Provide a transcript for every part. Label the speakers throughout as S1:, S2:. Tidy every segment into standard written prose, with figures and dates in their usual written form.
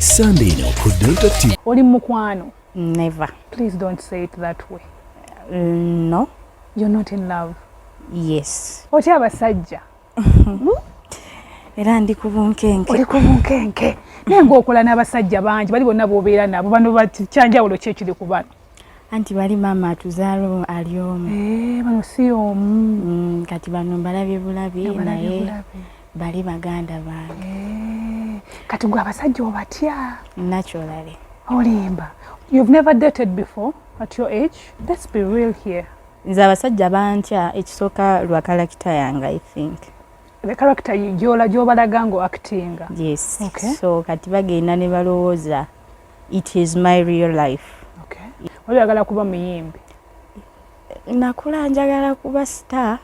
S1: Sunday no ku Delta TV.
S2: Oli mukwano?
S3: Never.
S2: Please don't say it that way.
S3: No.
S2: You're not in love?
S3: Yes.
S2: Otya abasajja?
S3: Era ndi kubunkenke.
S2: Oli kubunkenke. Naye ng'okola n'abasajja bangi bali bonna b'obeera nabo bano bakyanjawulo ki ekiri ku bano?
S3: Anti bali mama atuzaalo ali omu.
S2: Bano si omu.
S3: Kati bano mbalabye bulabi naye bali baganda bange.
S2: Kati gwe abasajja obatya?
S3: Naturally.
S2: Olimba. You've never dated before at your age? Let's be real here.
S3: Nze abasajja bantya ekisooka lwa kalakita yange, I think.
S2: The character gy'obalaga ngo acting.
S3: Yes.
S2: Okay.
S3: So kati bagenda ne balowooza it is my real life.
S2: Okay. Oyagala kuba muyimbi?
S3: Nakula njagala kuba star.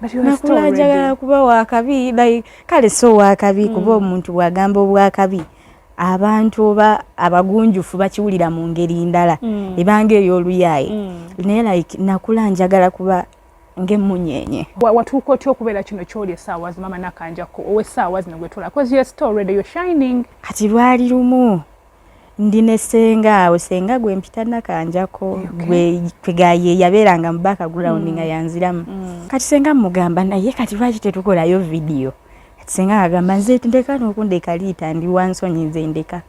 S2: But you are still
S3: Nakula njagala kuba wakabi, like kale so wakabi kuba omuntu bwagamba obwakabi. Abantu oba abagunjufu bakiwulira mu ngeri ndala ebanga ey'oluyaye. Naye like nakula njagala kuba ng'emunyenye.
S2: Watuuka otya okubeera kino ky'oli essaawa zino mama nakanjako ow'essaawa zino gwe tulaba? Because you're still ready, you're shining.
S3: Kati lwali lumu ndi ne senga awo, senga gwe mpita nakanjako gwe kwegaye yabeeranga mu background nga yanziramu. Kati senga mugamba naye kati lwaki tetukolayo video? Kati senga agamba nze ndeka n'okundeka liita ndi wansonyi nze ndeka.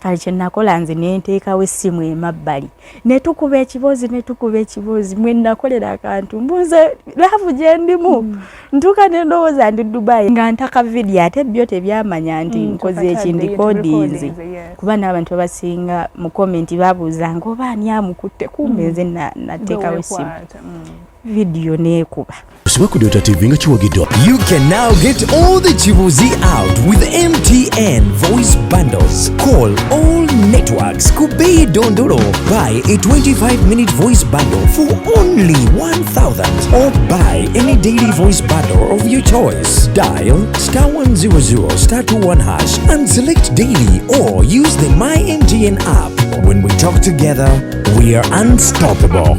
S3: Kale kye nakola nze ne nteekawo essimu emabbali ne tukuba ekibuuzi mwe nakolera akantu mbuze laavu gye ndimu ntuuka ne ndowooza ndi Dubai nga ntaka video ate byo tebyamanya nti nkoze ekindikoodinze kuba n'abantu abasinga mu komenti babuuzanga oba ani amukutte kumbe nze nateekawo essimu video neekuba.
S1: You can now get all the Chibuzi out with MTN voice bundles. Call all networks. Kubei Dondoro. Buy a 25-minute voice bundle for only 1,000. Or buy any daily voice bundle of your choice. Dial *100 *21 hash and select daily or use the My MTN app. When we talk together, we are unstoppable.